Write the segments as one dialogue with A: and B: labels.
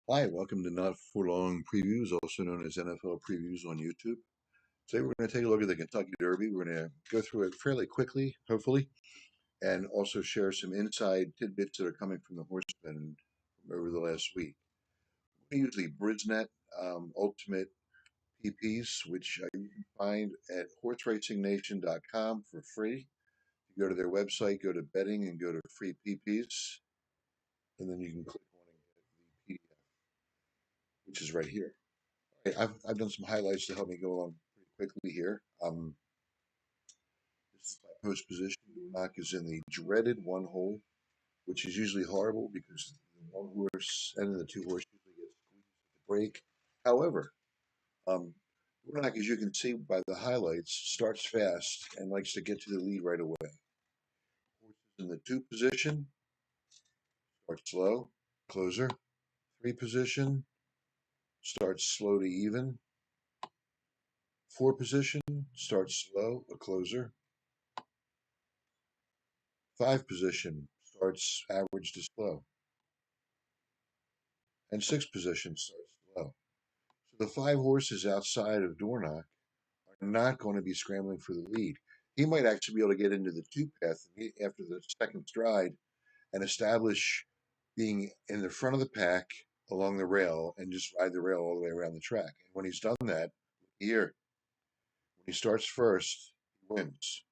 A: Hi, welcome to Not For Long Previews, also known as NFL Previews on YouTube. Today we're going to take a look at the Kentucky Derby. We're going to go through it fairly quickly, hopefully, and also share some inside tidbits that are coming from the horsemen from over the last week. We use the Brisnet Ultimate PPs, which you can find at horseracingnation.com for free. You go to their website, go to betting, and go to free PPs, and then you can click on and get the PDF, which is right here. I've done some highlights to help me go along pretty quickly here. This is my post position. Dunak is in the dreaded one hole, which is usually horrible because the one horse and the two horse usually get squeezed at the break. However, um, Dunak, as you can see by the highlights, starts fast and likes to get to the lead right away. Horses in the two position start slow, closer. Three position starts slow to even. Four position starts slow, a closer. Five position starts average to slow, and six position starts slow. So the five horses outside of Dornoch are not going to be scrambling for the lead. He might actually be able to get into the two path after the second stride and establish being in the front of the pack along the rail and just ride the rail all the way around the track. And when he's done that, here, when he starts first, he wins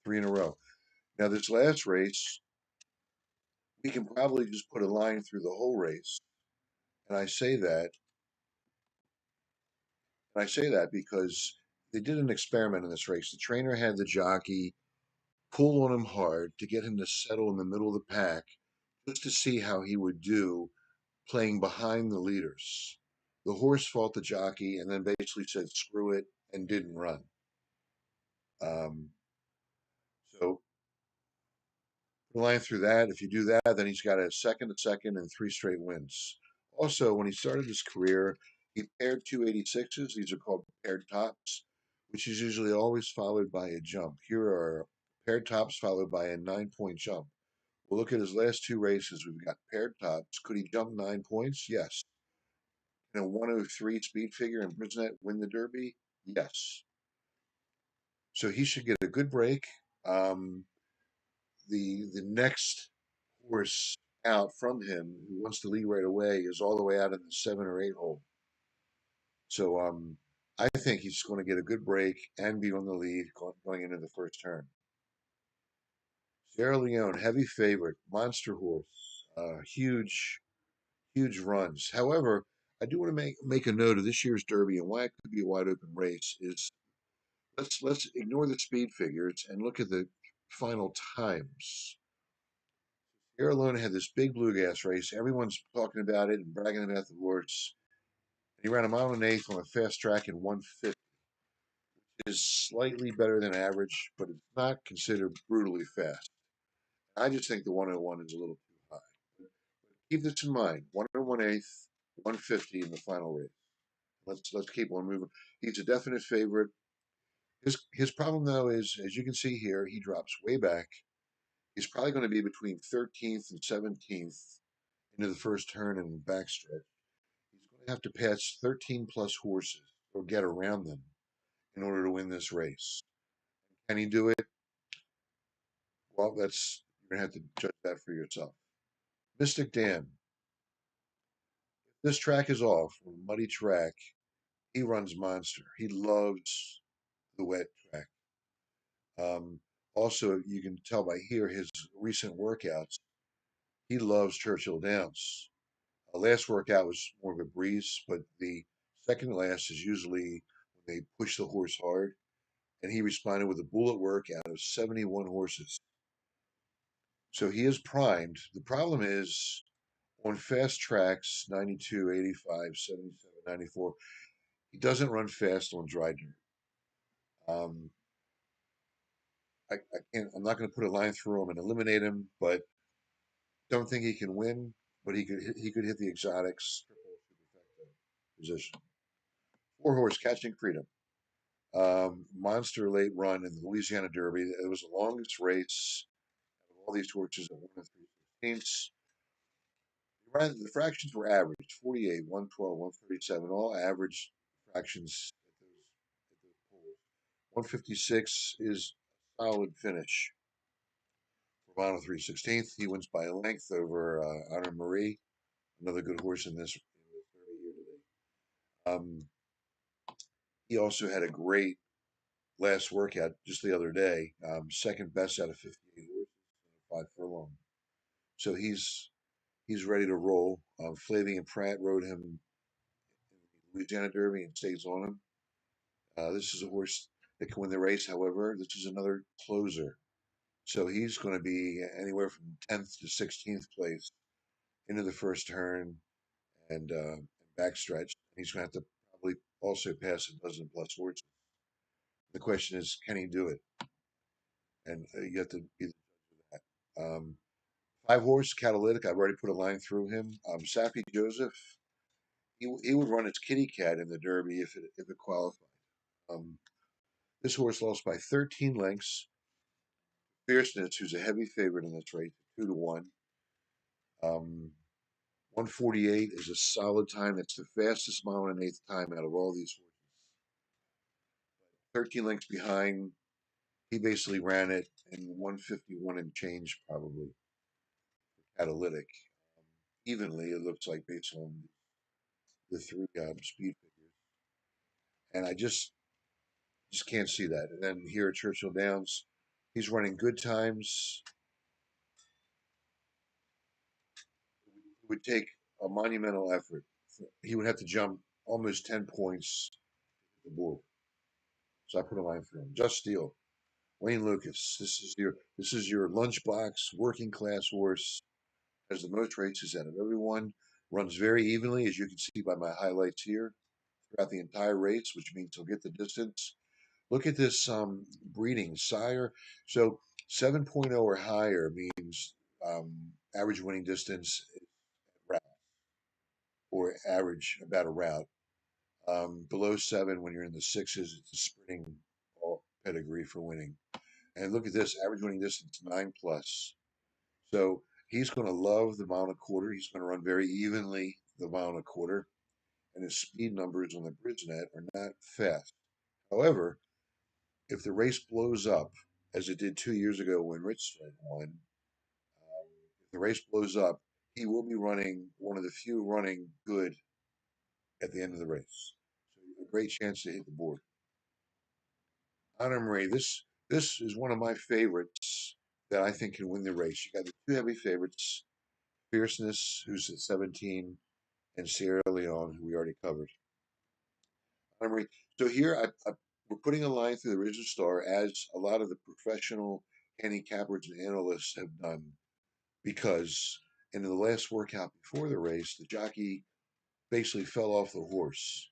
A: three in a row. Now, this last race, we can probably just put a line through the whole race. And I say that because they did an experiment in this race. The trainer had the jockey pull on him hard to get him to settle in the middle of the pack just to see how he would do playing behind the leaders. The horse fought the jockey and then basically said, screw it, and didn't run. Um, so, the line through that, if you do that, then he's got a second, and three straight wins. Also, when he started his career, he paired 286s. These are called paired tops, which is usually always followed by a jump. Here are paired tops followed by a 9 point jump. We'll look at his last two races. We've got paired tops. Could he jump 9 points? Yes. Can a 103 speed figure in Brisnet win the Derby? Yes. So he should get a good break. Um, the next horse out from him who wants to lead right away is all the way out in the 7 or 8 hole. So I think he's going to get a good break and be on the lead going into the first turn. Sierra Leone, heavy favorite, monster horse, huge runs. However, I do want to make a note of this year's Derby and why it could be a wide open race. Is let's ignore the speed figures and look at the final times. Sierra Leone had this big blue gas race. Everyone's talking about it and bragging about the horse. He ran a mile and an eighth on a fast track in 150. Is slightly better than average, but it's not considered brutally fast. I just think the 101 is a little too high. But keep this in mind: 101/8, 150 in the final race. Let's keep on moving. He's a definite favorite. His problem though is, as you can see here, he drops way back. He's probably going to be between 13th and 17th into the first turn and backstretch. He's going to have to pass 13 plus horses or get around them in order to win this race. Can he do it? Well, that's you're going to have to judge that for yourself. Mystic Dan. If this track is off, or a muddy track, he runs monster. He loves the wet track. Also, you can tell by here his recent workouts. He loves Churchill Downs. Last workout was more of a breeze, but the second last is usually when they push the horse hard. And he responded with a bullet work out of 71 horses. So he is primed. The problem is on fast tracks, 92, 85, 77, 94, he doesn't run fast on dry dirt. Um, I can't, I'm not going to put a line through him and eliminate him, but don't think he can win. But he could hit the exotics position. Four horse catching freedom. Monster late run in the Louisiana Derby. It was the longest race of all these horses at 1 3/16. The fractions were average 48, 112, 137, all average fractions at those polls. 156 is a solid finish for Mono 316th. He wins by a length over Honor Marie, another good horse in this 30 here today. He also had a great last workout just the other day, second best out of 58 horses, 5 furlong. So he's ready to roll. Flavian Pratt rode him in the Louisiana Derby and stays on him. This is a horse that can win the race. However, this is another closer. So he's going to be anywhere from 10th to 16th place into the first turn and backstretch. He's going to have to probably also pass a dozen plus horses. The question is, can he do it? And you have to be the judge of that. 5 horse catalytic. I've already put a line through him. Sappy Joseph. He would run his kitty cat in the Derby if it qualified. Um, this horse lost by 13 lengths. Fierceness, who's a heavy favorite in this race, 2-1. 148 is a solid time. That's the fastest mile and an eighth time out of all these horses. 13 lengths behind. He basically ran it in 151 and change, probably catalytic. Evenly, it looks like, based on the three speed figures. And I just can't see that. And then here at Churchill Downs, he's running good times. It would take a monumental effort. He would have to jump almost 10 points to the board. So I put a line for him. Just Steel, Wayne Lucas. This is your lunchbox working class horse. Has the most races out of everyone. Runs very evenly, as you can see by my highlights here, throughout the entire race, which means he'll get the distance. Look at this breeding sire. So 7.0 or higher means average winning distance route, or average about a route. Below 7, when you're in the sixes, it's a sprinting pedigree for winning. And look at this, average winning distance 9 plus. So he's going to love the mile and a quarter. He's going to run very evenly the mile and a quarter. And his speed numbers on the bridge net are not fast. However, if the race blows up, as it did 2 years ago when Rich won, if the race blows up, he will be running one of the few running good at the end of the race. So a great chance to hit the board. Honor Marie, this is one of my favorites that I think can win the race. You got the two heavy favorites, Fierceness, who's at 17, and Sierra Leone, who we already covered. Honor Marie. So here we're putting a line through the Original Star, as a lot of the professional handicappers and analysts have done, because in the last workout before the race, the jockey basically fell off the horse.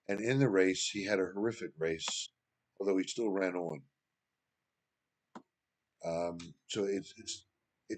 A: And in the race, he had a horrific race, although he still ran on. So it's a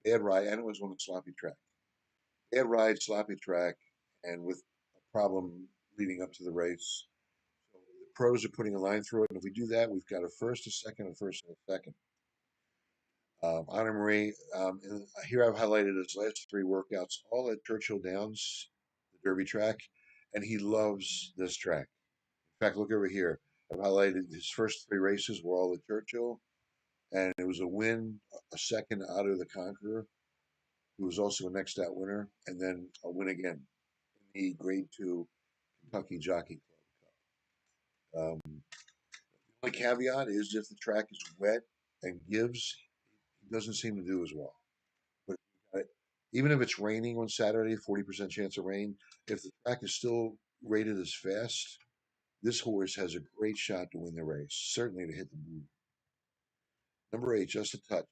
A: bad ride, and it was on a sloppy track. Bad ride, sloppy track, and with a problem leading up to the race. So the pros are putting a line through it, and if we do that, we've got a first, a second, a first, and a second. Honor Marie, and here I've highlighted his last 3 workouts, all at Churchill Downs, the Derby track, and he loves this track. In fact, look over here. I've highlighted his first 3 races were all at Churchill, and it was a win, a second Otto the Conqueror, who was also a next out winner, and then a win again in the Grade 2 Kentucky Jockey Club Cup. The only caveat is if the track is wet and gives, he doesn't seem to do as well. But even if it's raining on Saturday, 40% chance of rain, if the track is still rated as fast, this horse has a great shot to win the race, certainly to hit the boot. Number 8, Just a Touch.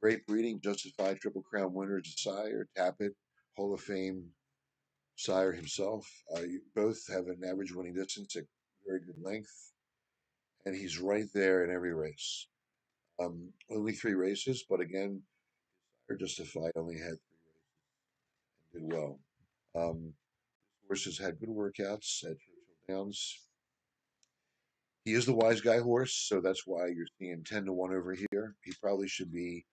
A: Great breeding, Justified Triple Crown winner, sire, Tapit, Hall of Fame sire himself. Both have an average winning distance at very good length, and he's right there in every race. Only 3 races, but again, Justified only had 3 races and did well. Horse has had good workouts at Churchill Downs. He is the wise guy horse, so that's why you're seeing 10-1 over here. He probably should be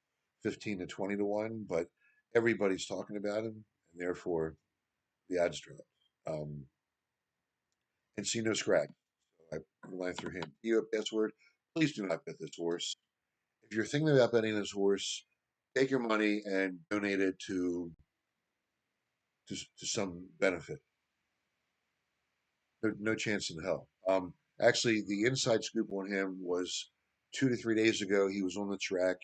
A: 15 to 20 to 1, but everybody's talking about him, and therefore the odds drop. Um, and see no scratch. So I line through him. You have password. Please do not bet this horse. If you're thinking about betting this horse, take your money and donate it to some benefit. No chance in hell. Actually, the inside scoop on him was 2 to 3 days ago. He was on the track.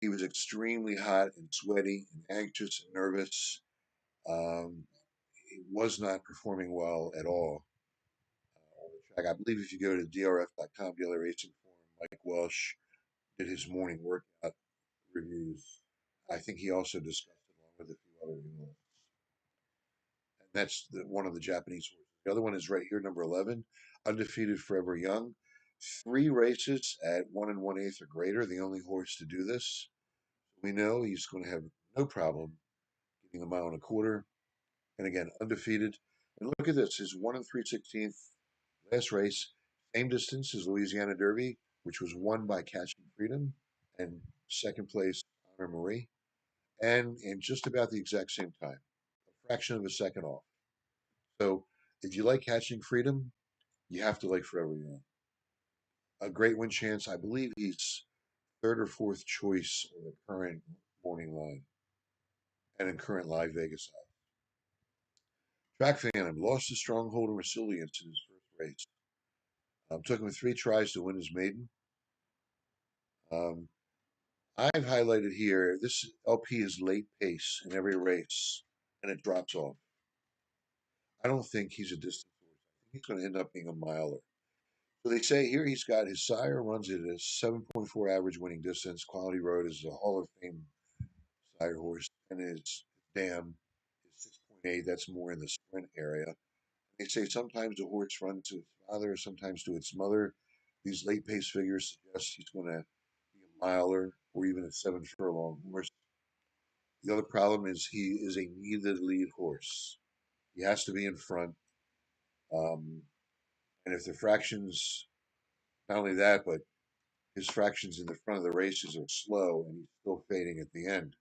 A: He was extremely hot and sweaty and anxious and nervous. Um, he was not performing well at all on the track. I believe if you go to drf.com, Daily Racing Forum, Mike Welsh did his morning workout reviews. I think he also discussed it along with a few other analysts. And that's one of the Japanese horses. The other one is right here, number 11, undefeated forever young. 3 races at 1 1/8 or greater, the only horse to do this. We know he's going to have no problem getting a 1.25 miles. And again, undefeated. And look at this, his 1 3/16 last race, same distance as Louisiana Derby, which was won by Catching Freedom, and second place, Honor Marie, and in just about the exact same time, a fraction of a second off. So if you like Catching Freedom, you have to like Forever Young. A great win chance. I believe he's third or fourth choice on the current morning line and in current live Vegas odds. Track Phantom lost his stronghold and resilience in his first race. Took him 3 tries to win his maiden. Um, I've highlighted here this LP is late pace in every race, and it drops off. I don't think he's a distance horse. I think he's going to end up being a miler. So they say here he's got his sire runs it at a 7.4 average winning distance. Quality Road is a Hall of Fame sire horse, and his dam is 6.8. That's more in the sprint area. They say sometimes the horse runs to its father, sometimes to its mother. These late pace figures suggest he's going to be a miler or even a 7 furlong horse. The other problem is he is a needed lead horse. He has to be in front. Um, and if the fractions, not only that, but his fractions in the front of the races are slow and he's still fading at the end.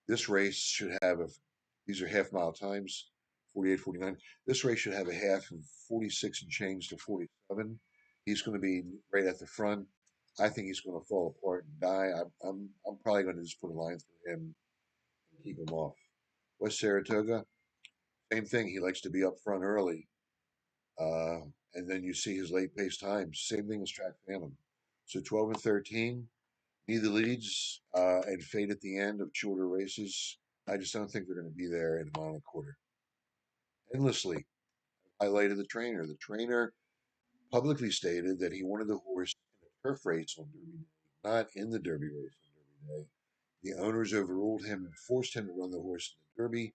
A: This race should have these are half mile times, 48, 49. This race should have a half of 46 and change to 47. He's going to be right at the front. I think he's going to fall apart and die. I'm probably going to just put a line through him and keep him off. West Saratoga, same thing. He likes to be up front early. Uh, and then you see his late pace times. Same thing as Track Phantom. So 12 and 13, neither leads and fade at the end of shorter races. I just don't think they're going to be there in a 1.25 miles. Endlessly highlighted the trainer. The trainer publicly stated that he wanted the horse in a turf race on Derby Day, not in the Derby race on Derby Day. The owners overruled him and forced him to run the horse in the Derby.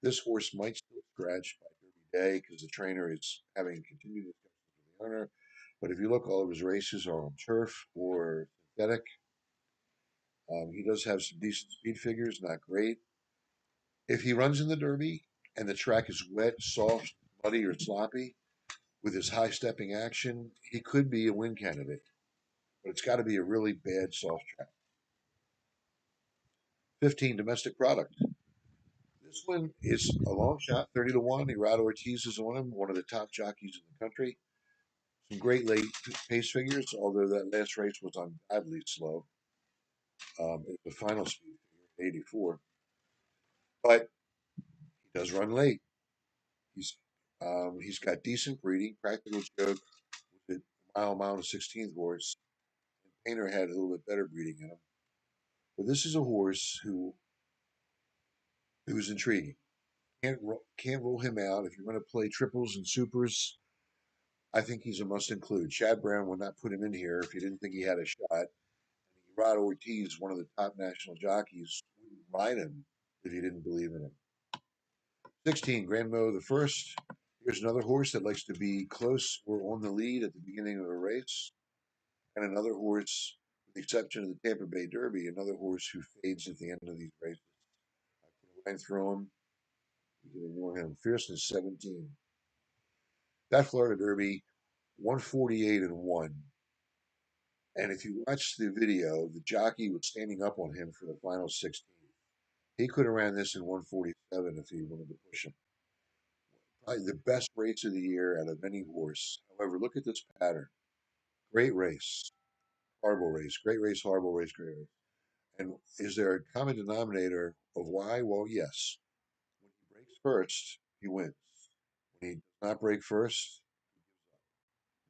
A: This horse might still scratch by Derby Day because the trainer is having continued discussions with the owner. But if you look, all of his races are on turf or synthetic. He does have some decent speed figures, not great. If he runs in the Derby and the track is wet, soft, muddy, or sloppy, with his high stepping action, he could be a win candidate. But it's got to be a really bad soft track. 15, domestic product. This one is a long shot, 30 to 1. Irado Ortiz is on him, one of the top jockeys in the country. Some great late pace figures, although that last race was ungodly slow. The final speed figure, 84. But he does run late. He's got decent breeding. Practical Joke with a mile and 16th horse. And Painter had a little bit better breeding in him. But this is a horse who is intriguing. Can't rule him out. If you're going to play triples and supers, I think he's a must include. Chad Brown would not put him in here if you didn't think he had a shot. And Rod Ortiz, one of the top national jockeys, wouldn't ride him if you didn't believe in him. 16, Grand Mo the First. Here's another horse that likes to be close or on the lead at the beginning of a race. And another horse, with the exception of the Tampa Bay Derby, another horse who fades at the end of these races. I put a line through him. You can ignore him. Fierceness 17. That Florida Derby, 148 and 1. And if you watch the video, the jockey was standing up on him for the final 16. He could have ran this in 147 if he wanted to push him. Probably the best race of the year out of any horse. However, look at this pattern. Great race, horrible race, great race, horrible race, great race. And is there a common denominator of why? Well, yes. When he breaks first, he wins. When he does not break first,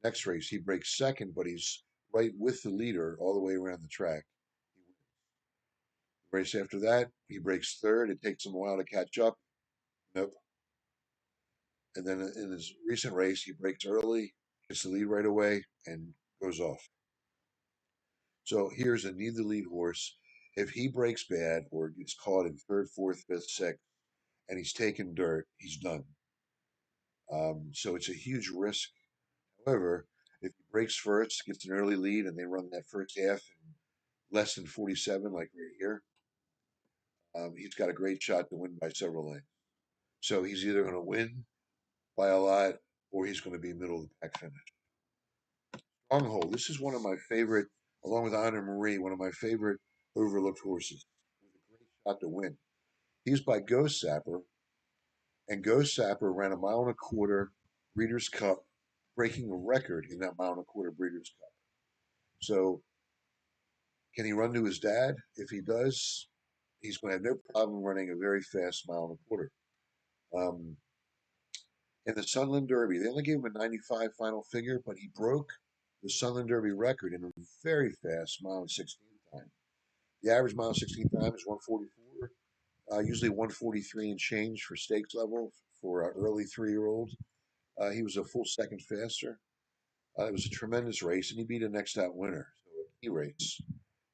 A: next race, he breaks second, but he's right with the leader all the way around the track. He wins. The race after that, he breaks third. It takes him a while to catch up. Nope. And then in his recent race, he breaks early, gets the lead right away, and goes off. So here's a need the lead horse. If he breaks bad or gets caught in third, fourth, fifth, sixth, and he's taking dirt, he's done. So it's a huge risk. However, if he breaks first, gets an early lead, and they run that first half in less than 47, like right here, he's got a great shot to win by several lengths. So he's either going to win by a lot or he's going to be middle of the pack finish. Stronghold. This is one of my favorite, along with Honor Marie, one of my favorite overlooked horses with a great shot to win. He's by Ghost Sapper, and Ghost Sapper ran a mile and a quarter Breeders' Cup, breaking a record in that mile and a quarter Breeders' Cup. So, can he run to his dad? If he does, he's going to have no problem running a very fast mile and a quarter. Um, in the Sunland Derby, they only gave him a 95 final figure, but he broke the Sunland Derby record in a very fast mile and 16 time. The average mile and 16 time is 144, usually 143 and change for stakes level for an early 3-year-old. He was a full second faster. It was a tremendous race, and he beat a next out winner. So a key race.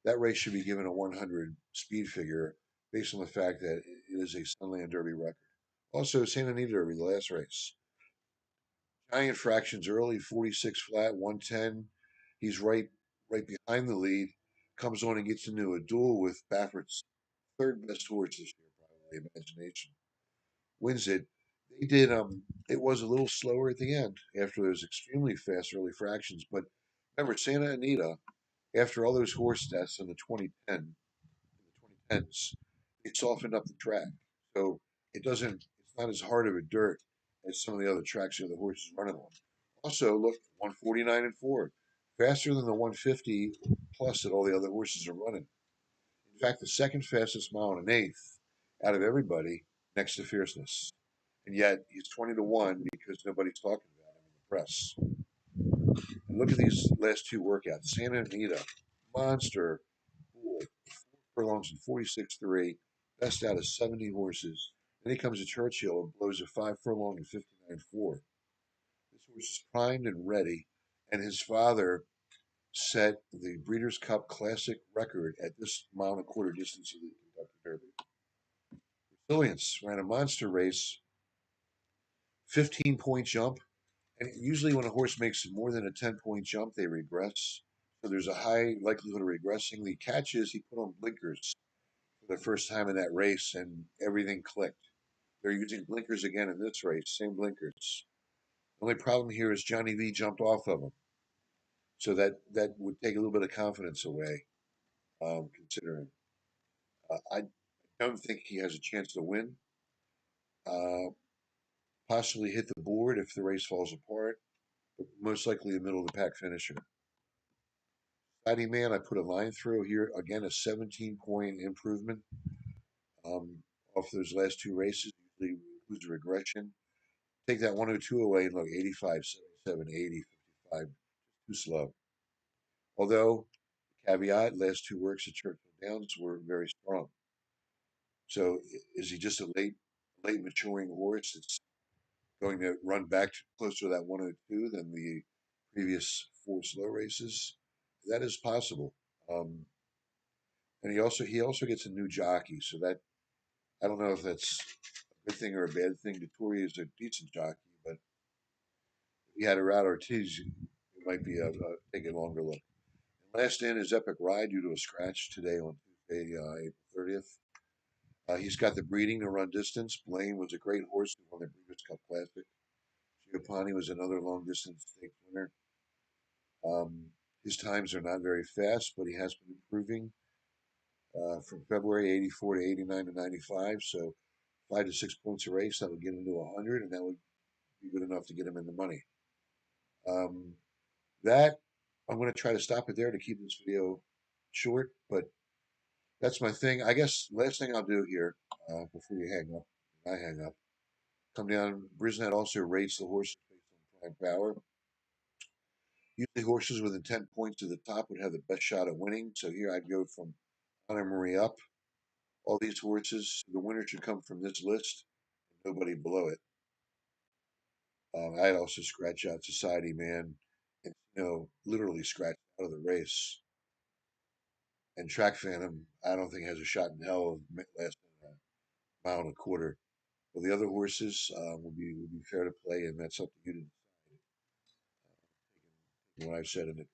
A: That race should be given a 100 speed figure based on the fact that it is a Sunland Derby record. Also, Santa Anita Derby, the last race. Giant fractions early, 46 flat, 110. He's right behind the lead. Comes on and gets into a duel with Baffert's third best horse this year, probably Imagination. Wins it. They did it was a little slower at the end after those extremely fast early fractions. But remember, Santa Anita, after all those horse deaths in the 2010s, it softened up the track. So it's not as hard of a dirt as some of the other tracks the other horses running on. Also, look, 149 and 4, faster than the 150 plus that all the other horses are running. In fact, the second fastest mile and an eighth out of everybody next to Fierceness. And yet he's 20-1 because nobody's talking about him in the press. And look at these last two workouts. Santa Anita, monster, bull, 4 furlongs and 46.3, best out of 70 horses. Then he comes to Churchill and blows a 5 furlong and 59.4. This horse is primed and ready, and his father set the Breeders' Cup Classic record at this mile and a quarter distance of the Kentucky Derby. Resilience ran a monster race, 15-point jump, and usually when a horse makes more than a 10-point jump, they regress. So there's a high likelihood of regressing. The catch is he put on blinkers for the first time in that race, and everything clicked. They're using blinkers again in this race, same blinkers. The only problem here is Johnny V jumped off of him. So that would take a little bit of confidence away, considering. I don't think he has a chance to win. Uh, Possibly hit the board if the race falls apart, but most likely a middle of the pack finisher. Fatty Man, I put a line through here. Again, a 17-point improvement off those last two races. Usually includes a regression. Take that 102 away and look, 85, 77, 80, 55. Too slow. Although, caveat, last two works at Churchill Downs were very strong. So is he just a late maturing horse that's going to run back closer to that 102 than the previous 4 slow races? That is possible. Um, and he also gets a new jockey, so that I don't know if that's a good thing or a bad thing. Dettori is a decent jockey, but if he had a Rat Ortiz, it might be take a longer look. And last in is Epic Ride due to a scratch today on Tuesday, April 30th. He's got the breeding to run distance. Blaine was a great horse who won the Breeders' Cup Classic. Giovanni was another long distance stakes winner. His times are not very fast, but he has been improving. from February 84 to 89 to 95. So 5 to 6 points a race, that would get him to 100, and that would be good enough to get him in the money. Um, that I'm going to try to stop it there to keep this video short, but that's my thing. I guess last thing I'll do here before you hang up, I hang up, come down. Brisnet also rates the horses based on prime power. Usually horses within 10 points to the top would have the best shot at winning. So here I'd go from Honor Marie up. All these horses, the winner should come from this list, nobody below it. I'd also scratch out Society Man and, literally scratch out of the race. And Track Phantom, I don't think has a shot in hell of less than a mile and a quarter. Well, the other horses would be fair to play, and that's up to you to decide what I've said in it.